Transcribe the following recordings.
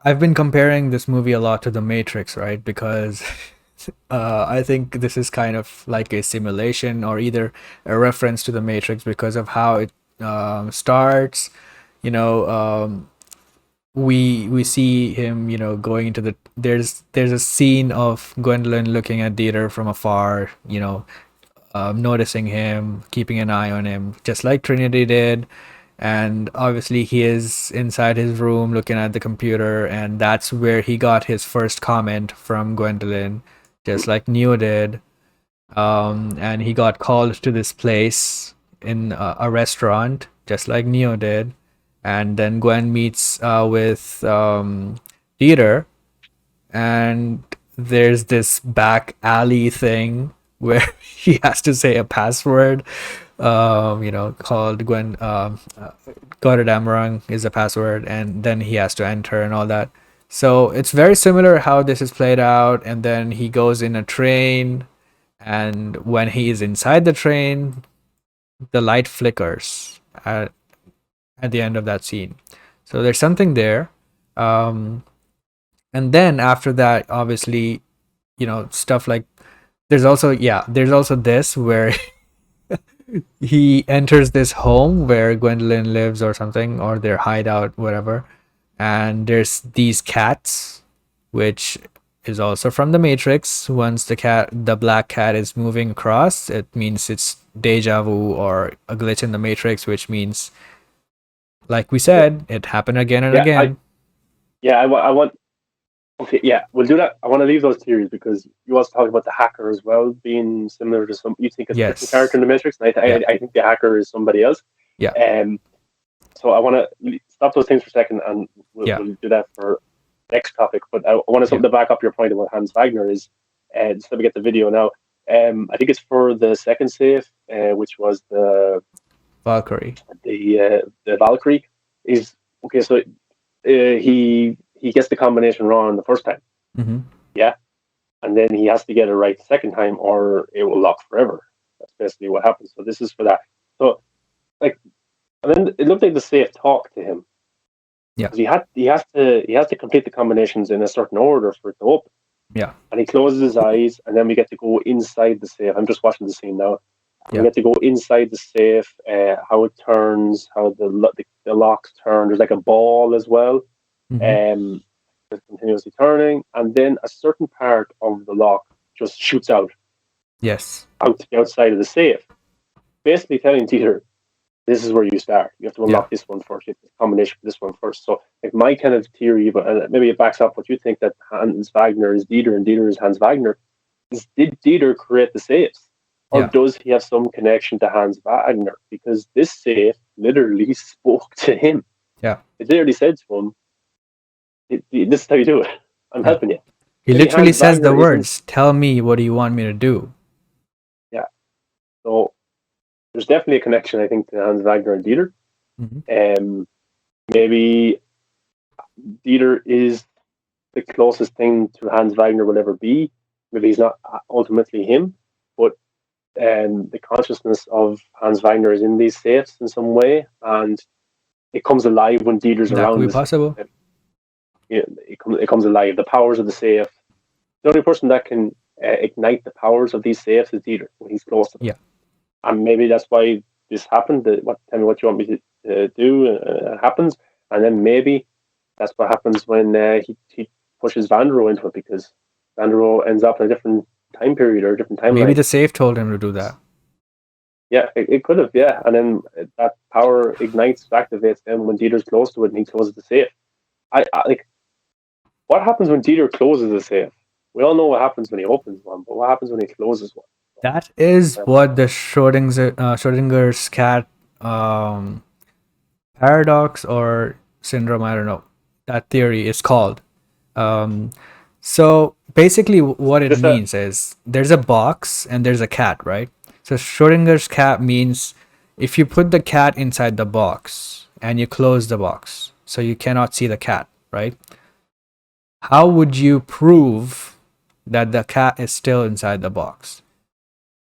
I've been comparing this movie a lot to The Matrix, right? Because I think this is kind of like a simulation or either a reference to The Matrix because of how it starts. You know, we see him, going into there's a scene of Gwendolyn looking at Dieter from afar, noticing him, keeping an eye on him, just like Trinity did. And obviously, he is inside his room looking at the computer, and that's where he got his first comment from Gwendolyn, just like Neo did. And he got called to this place in a restaurant, just like Neo did. And then Gwen meets with Dieter, and there's this back alley thing where he has to say a password, called Gwen. Gotterdammerung is the password, and then he has to enter and all that. So it's very similar how this is played out. And then he goes in a train, and when he is inside the train, the light flickers at the end of that scene. So there's something there. Um, and then after that, obviously, stuff like there's also this where he enters this home where Gwendolyn lives or something, or their hideout, whatever. And there's these cats, which is also from the Matrix. Once the black cat is moving across, it means it's deja vu or a glitch in the Matrix, which means, like we Yeah, said, it happened again and yeah, I again. yeah, I want. Okay, yeah, we'll do that. I want to leave those theories because you also talked about the hacker as well being similar to some. You think it's a different character Yes. in the Matrix, and Yeah. I think the hacker is somebody else. Yeah. Um, so I want to stop those things for a second, and Yeah. we'll do that for next topic. But I wanted Yeah. something to back up your point about Hans Wagner is, just let me get the video now. I think it's for the second save, which was Valkyrie. the Valkyrie. Is okay. So he gets the combination wrong the first time. Mm-hmm. Yeah, and then he has to get it right the second time, or it will lock forever. That's basically what happens. So this is for that. So like, and then it looked like the safe talked to him Yeah. because he has to complete the combinations in a certain order for it to open. Yeah. And he closes his eyes, and then we get to go inside the safe. I'm just watching the scene now. And we Yeah. get to go inside the safe, how it turns, how the locks turn. There's like a ball as well, Mm-hmm. um, that's continuously turning, and then a certain part of the lock just shoots Yes. out to the outside of the safe, basically telling Peter, "This is where you start. You have to Yeah. unlock this one first. You have to combination for this one first." So, like my kind of theory, but maybe it backs up what you think that Hans Wagner is Dieter and Dieter is Hans Wagner. Is did Dieter create the safes? Or Yeah. does he have some connection to Hans Wagner? Because this safe literally spoke to him. Yeah. It literally said to him, "This is how you do it. I'm Yeah. helping you." He Maybe literally Hans says the Wagner isn't. words, "Tell me, what do you want me to do?" Yeah. So there's definitely a connection, I think, to Hans Wagner and Dieter. Mm-hmm. Um, maybe Dieter is the closest thing to Hans Wagner will ever be. Maybe he's not ultimately him, but the consciousness of Hans Wagner is in these safes in some way, and it comes alive when Dieter's That could around be the safe. possible. It comes alive. The powers of the safe. The only person that can ignite the powers of these safes is Dieter when he's close to them. Yeah. And maybe that's why this happened. Tell me what you want me to do happens, and then maybe that's what happens when he pushes Vandro into it because Vandro ends up in a different time period or a different Maybe timeline. the safe told him to do that. Yeah, it could have, yeah, and then that power ignites, activates them when Dieter's close to it, and he closes the safe. I like what happens when Dieter closes the safe. We all know what happens when he opens one, but what happens when he closes one? That is Um, what the Schrodinger's cat um, paradox or syndrome, I don't know, that theory is called. Um, so basically, what it just that, means is there's a box and there's a cat, right? So Schrodinger's cat means if you put the cat inside the box and you close the box, so you cannot see the cat, right? How would you prove that the cat is still inside the box?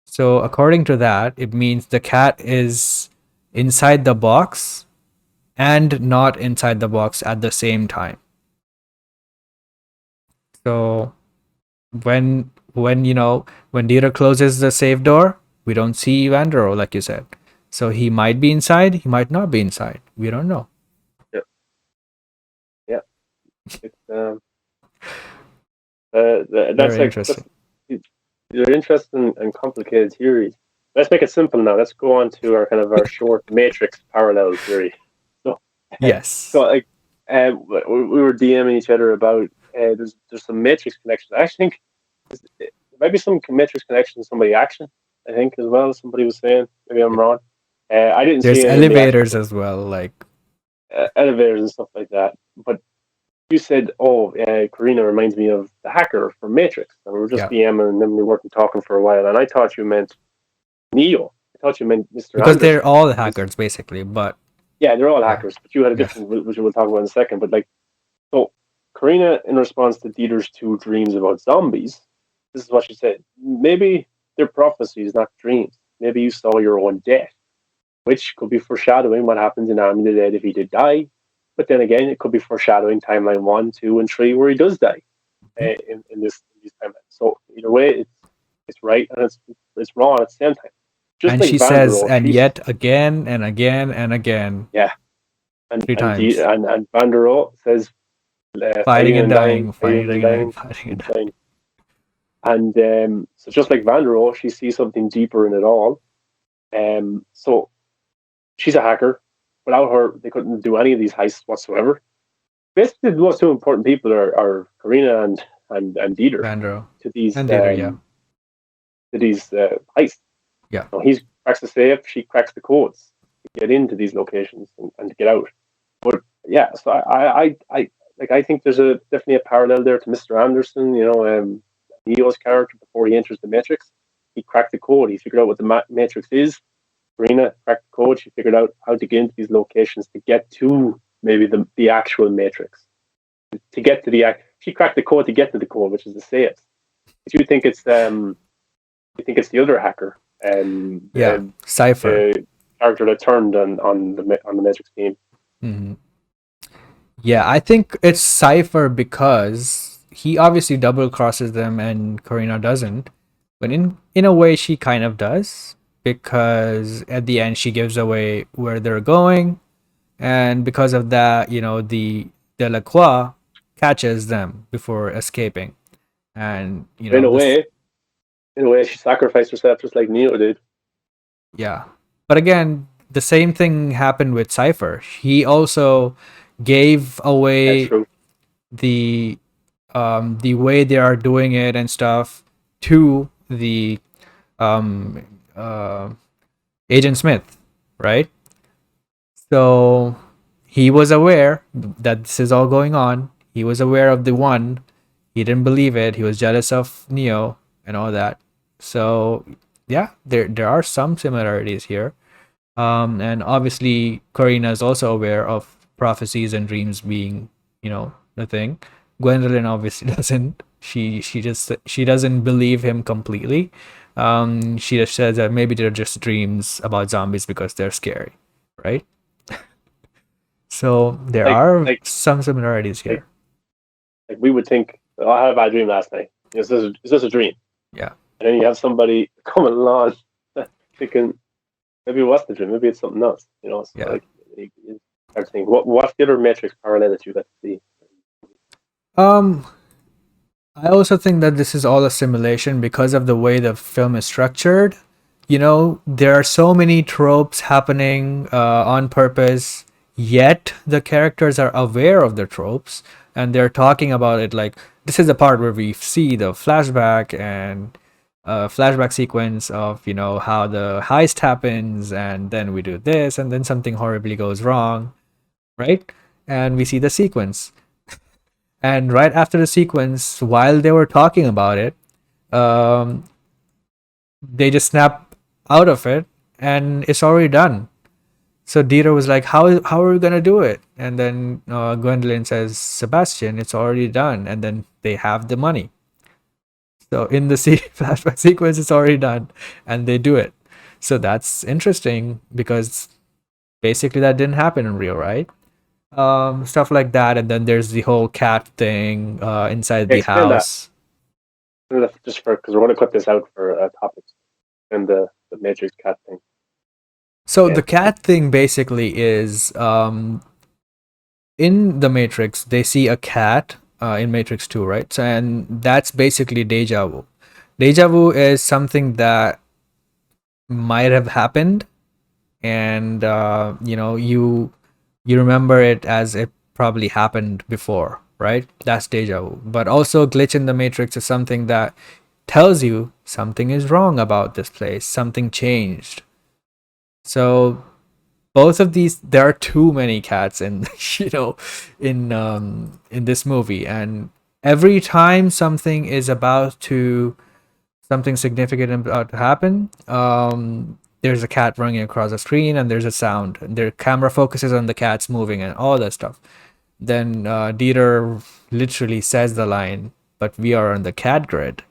So according to that, it means the cat is inside the box and not inside the box at the same time. So when when Dieter closes the safe door, we don't see Vandero, like you said. So he might be inside, he might not be inside. We don't know. Yeah, yeah. It's that's Very like that's interesting. they're interesting and complicated theories. Let's make it simple now. Let's go on to our kind of our short matrix parallel theory. So, so Yes. like, we were DMing each other about there's some matrix connection. I actually think there might be some matrix connection to somebody action. I think as well. Somebody was saying. Maybe I'm wrong. I didn't There's see any in the action, elevators as well, like elevators and stuff like that. But you said, "Oh, Korina reminds me of the hacker from Matrix," and we were just yeah, DMing, and then we weren't talking for a while. And I thought you meant Neo. I thought you meant Mr. because they're Anderson. all hackers basically, but Yeah, they're all yeah, hackers, but you had a yeah, different, which we'll talk about in a second. But like, so Karina, in response to Dieter's two dreams about zombies, this is what she said: maybe they're prophecies, not dreams. Maybe you saw your own death, which could be foreshadowing what happens in Army of the Dead if he did die. But then again, it could be foreshadowing timeline 1, 2, and 3 where he does die in these timelines. So either way, it's right and it's wrong at the same time. Just and like she says, Vanderohe, and she's yet again and again and again, yeah, and three times, and Vanderohe says fighting and dying, fighting fighting and and dying, dying, fighting and dying. dying. And so just like Vanderohe, she sees something deeper in it all. So she's a hacker. Without her, they couldn't do any of these heists whatsoever. Basically, the most two important people are Karina and Dieter Vandro to these and Dieter, yeah, heists. yeah, So he cracks the safe, she cracks the codes to get into these locations and to get out. But yeah, so I think there's definitely a parallel there to Mr. Anderson. Neo's character before he enters the Matrix, he cracked the code. He figured out what the Matrix is. Karina cracked the code. She figured out how to get into these locations to get to maybe the actual Matrix. To get to she cracked the code to get to the code, which is the saves. But you think it's the other hacker, yeah. Cipher. the character that turned on the Matrix team. Hmm. Yeah, I think it's Cipher because he obviously double crosses them and Karina doesn't. But in a way she kind of does because at the end she gives away where they're going, and because of that, the Delacroix catches them before escaping. And In a this, way, she sacrificed herself just like Neo did. yeah. But again, the same thing happened with Cipher. He also gave That's away true. the way they are doing it and stuff to the um Agent Smith, right? So he was aware that this is all going on. He was aware of the one. He didn't believe it. He was jealous of Neo and all that. So yeah, there are some similarities here. And obviously Corina is also aware of prophecies and dreams being, the thing. Gwendolyn obviously doesn't. She doesn't believe him completely. She just says that maybe they're just dreams about zombies because they're scary, right? So there Like are like some similarities like here. like we would think, oh, I had a bad dream last night. Is this a dream? Yeah. And then you have somebody coming along thinking maybe it was the dream, maybe it's something else. So Yeah. like you start thinking, what's the other Matrix parallel that you got to see? Um I also think that this is all a simulation because of the way the film is structured. There are so many tropes happening on purpose, yet the characters are aware of the tropes and they're talking about it like this is the part where we see the flashback and flashback sequence of, how the heist happens and then we do this and then something horribly goes wrong, right? And we see the sequence. And right after the sequence, while they were talking about it, um, they just snap out of it, and it's already done. So Dieter was like, "How are we gonna do it?" And then Gwendolyn says, "Sebastian, it's already done." And then they have the money. So in the flashback sequence, it's already done, and they do it. So that's interesting because basically that didn't happen in real, right? stuff like that. And then there's the whole cat thing inside the Explain that. house. Just for because we're going to clip this out for topics and the Matrix cat thing. So Yeah. the cat thing basically is in the Matrix, they see a cat in Matrix 2, right? So, and that's basically deja vu. Deja vu is something that might have happened, and you remember it as it probably happened before, right? That's deja vu. But also, glitch in the Matrix is something that tells you something is wrong about this place, something changed. So both of these, there are too many cats in in this movie, and every time something significant about to happen, there's a cat running across the screen and there's a sound and their camera focuses on the cats moving and all that stuff. Then Dieter literally says the line, but we are on the cat grid.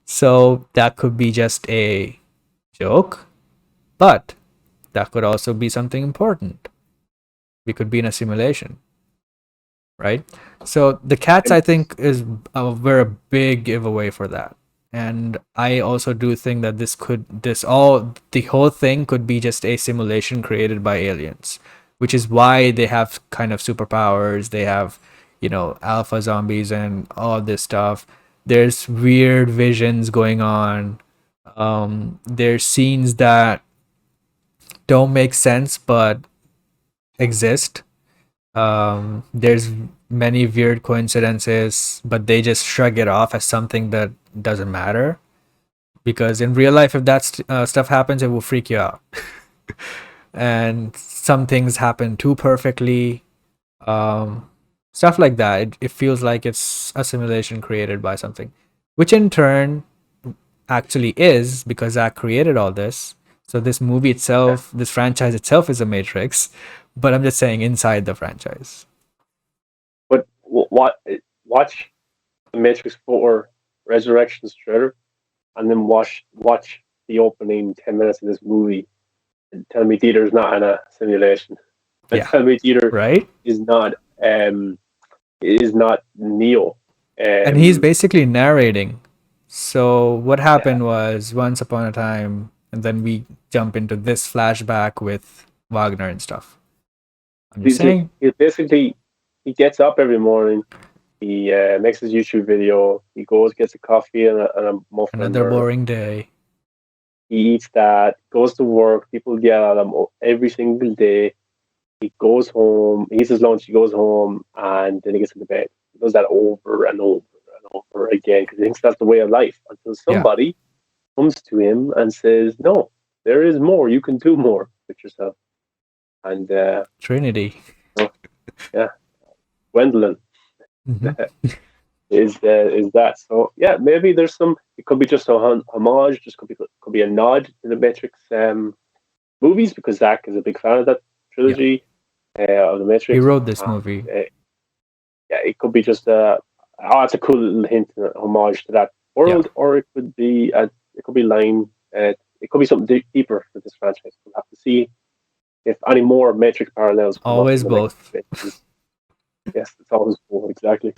So that could be just a joke, but that could also be something important. We could be in a simulation, right? So the cats, And I think, is were a big giveaway for that. And I also do think that the whole thing could be just a simulation created by aliens, which is why they have kind of superpowers. They have, alpha zombies and all this stuff. There's weird visions going on. There's scenes that don't make sense but exist. There's many weird coincidences, but they just shrug it off as something that doesn't matter. Because in real life, if that stuff happens, it will freak you out. And some things happen too perfectly. Um, Stuff like that. It feels like it's a simulation created by something, which in turn actually is because Zack created all this. So this movie yeah, itself, this franchise itself is a Matrix, but I'm just saying inside the franchise. but what watch the Matrix 4 Resurrections trailer and then watch the opening 10 minutes of this movie and tell me Dieter's not in a simulation. And Yeah, tell me Dieter right? is not um is not Neo. And he's Um basically narrating. So what yeah. happened was once upon a time, and then we jump into this flashback with Wagner and stuff. I'm just saying, He basically he gets up every morning. He makes his YouTube video. He goes, gets a coffee and a muffin, another or boring day. he eats that. Goes to work. People yell at him every single day. He goes home. He eats his lunch. He goes home, and then he gets into bed. He does that over and over and over again because he thinks that's the way of life. Until Yeah, somebody comes to him and says, "No, there is more. You can do more with yourself." And Trinity. oh, yeah, Gwendolyn. Hmm. Is that so? Yeah, maybe there's some. It could be just a homage. Just could be a nod to the Matrix movies because Zach is a big fan of that Yeah, trilogy of the he Matrix. wrote this And, movie. yeah, it could be just a. Oh, that's a cool little hint, homage to that Yeah, world, or it could be it could be line. It could be something deeper for this franchise. We'll have to see if any more Matrix parallels come up always in the next both. bit. Yes, it's always cool, exactly.